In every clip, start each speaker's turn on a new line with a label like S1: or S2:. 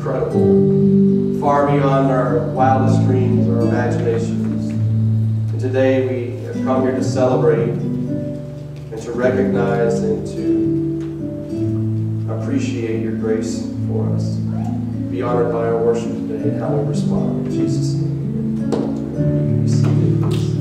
S1: incredible, far beyond our wildest dreams or imaginations. And today we have come here to celebrate and to recognize and to appreciate your grace for us. Be honored by our worship today and how we respond. In Jesus' name. Be seated, please.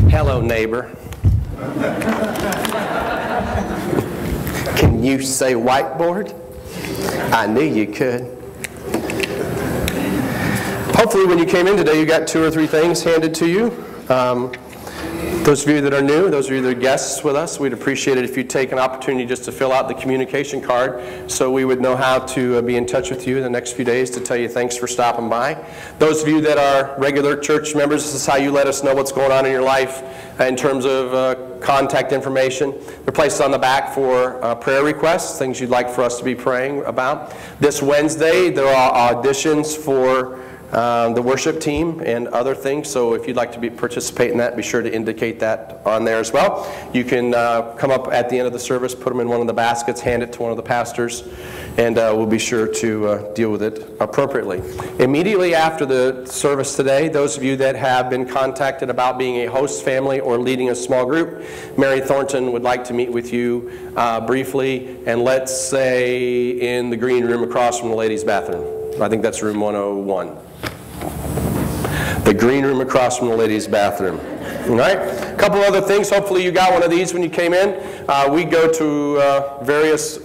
S1: Hello, neighbor. Can you say whiteboard? I knew you could. Hopefully when you came in today, you got 2 or 3 things handed to you. Those of you that are new, those of you that are guests with us, we'd appreciate it if you'd take an opportunity just to fill out the communication card so we would know how to be in touch with you in the next few days to tell you thanks for stopping by. Those of you that are regular church members, this is how you let us know what's going on in your life in terms of contact information. They're placed on the back for prayer requests, things you'd like for us to be praying about. This Wednesday, there are auditions for the worship team and other things, so if you'd like to participate in that, be sure to indicate that on there as well. You can come up at the end of the service, put them in one of the baskets, hand it to one of the pastors, and we'll be sure to deal with it appropriately. Immediately after the service today, those of you that have been contacted about being a host family or leading a small group, Mary Thornton would like to meet with you briefly, and let's say in the green room across from the ladies' bathroom. I think that's room 101. The green room across from the ladies' bathroom. All right? A couple other things. Hopefully you got one of these when you came in. We go to various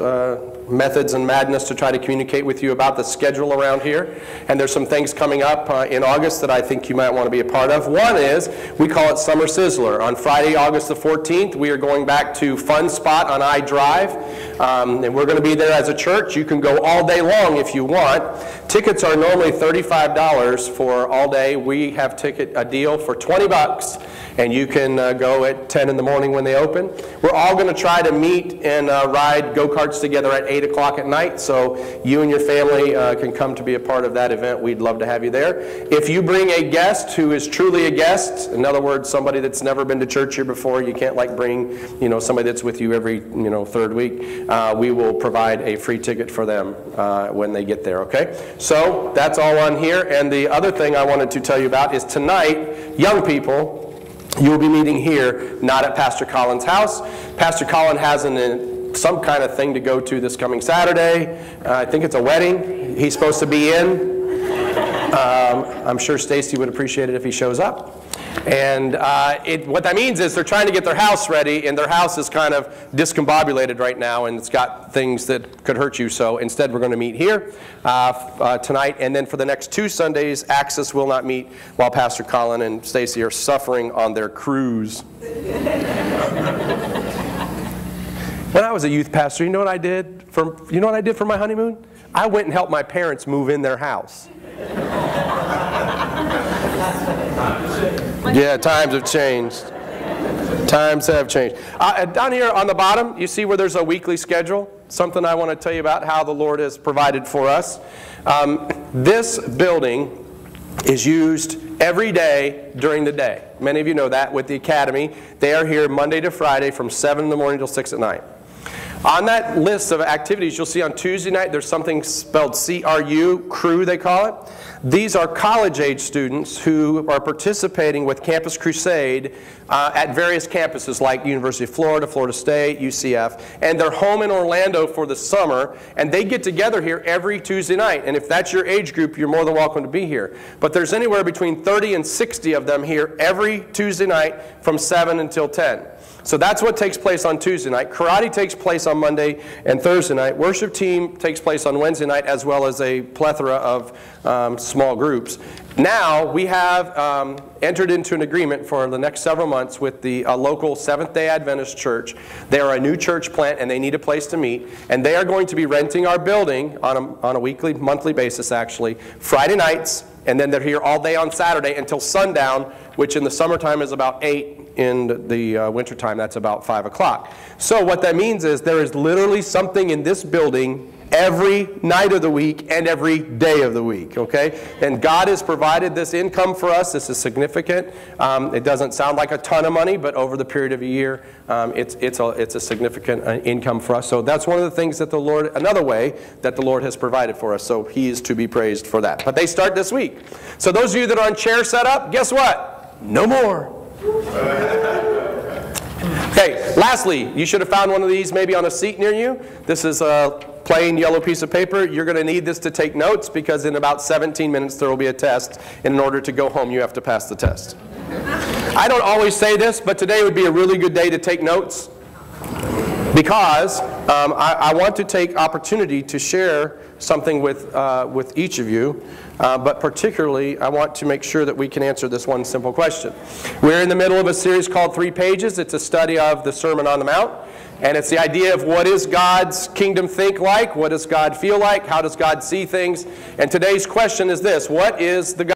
S1: methods and madness to try to communicate with you about the schedule around here. And there's some things coming up in August that I think you might want to be a part of. One is, we call it Summer Sizzler. On Friday, August the 14th, we are going back to Fun Spot on iDrive. And we're going to be there as a church. You can go all day long if you want. Tickets are normally $35 for all day. We have a deal for $20. And you can go at 10 in the morning when they open. We're all going to try to meet and ride go-karts together at 8 o'clock at night, so you and your family can come to be a part of that event. We'd love to have you there. If you bring a guest who is truly a guest, in other words, somebody that's never been to church here before, you can't like bring somebody that's with you every 3rd week, we will provide a free ticket for them when they get there, okay? So that's all on here. And the other thing I wanted to tell you about is tonight, young people, you will be meeting here, not at Pastor Colin's house. Pastor Colin has some kind of thing to go to this coming Saturday. I think it's a wedding he's supposed to be in. I'm sure Stacy would appreciate it if he shows up. And what that means is they're trying to get their house ready, and their house is kind of discombobulated right now, and it's got things that could hurt you. So instead, we're going to meet here tonight, and then for the next 2 Sundays, Access will not meet while Pastor Colin and Stacy are suffering on their cruise. When I was a youth pastor, you know what I did for my honeymoon? I went and helped my parents move in their house. Yeah, times have changed. Times have changed. Down here on the bottom, you see where there's a weekly schedule? Something I want to tell you about how the Lord has provided for us. This building is used every day during the day. Many of you know that with the Academy. They are here Monday to Friday from 7 in the morning till 6 at night. On that list of activities, you'll see on Tuesday night, there's something spelled CRU, CRU they call it. These are college-age students who are participating with Campus Crusade at various campuses like University of Florida, Florida State, UCF, and they're home in Orlando for the summer, and they get together here every Tuesday night. And if that's your age group, you're more than welcome to be here. But there's anywhere between 30 and 60 of them here every Tuesday night from 7 until 10. So that's what takes place on Tuesday night. Karate takes place on Monday and Thursday night. Worship team takes place on Wednesday night, as well as a plethora of small groups. Now we have entered into an agreement for the next several months with the local Seventh-day Adventist church. They are a new church plant, and they need a place to meet. And they are going to be renting our building on a weekly, monthly basis, actually, Friday nights. And then they're here all day on Saturday until sundown, which in the summertime is about 8 in the wintertime, that's about 5 o'clock. So what that means is there is literally something in this building every night of the week and every day of the week, okay? And God has provided this income for us. This is significant. It doesn't sound like a ton of money, but over the period of a year, it's a significant income for us. So that's one of the things that the Lord, another way that the Lord has provided for us. So He is to be praised for that. But they start this week. So those of you that are on chair setup, guess what? No more. Okay, lastly, you should have found one of these maybe on a seat near you. This is a plain yellow piece of paper. You're going to need this to take notes because in about 17 minutes there will be a test. And in order to go home, you have to pass the test. I don't always say this, but today would be a really good day to take notes because I want to take opportunity to share something with each of you. But particularly, I want to make sure that we can answer this one simple question. We're in the middle of a series called 3 Pages. It's a study of the Sermon on the Mount. And it's the idea of what is God's kingdom think like? What does God feel like? How does God see things? And today's question is this: what is the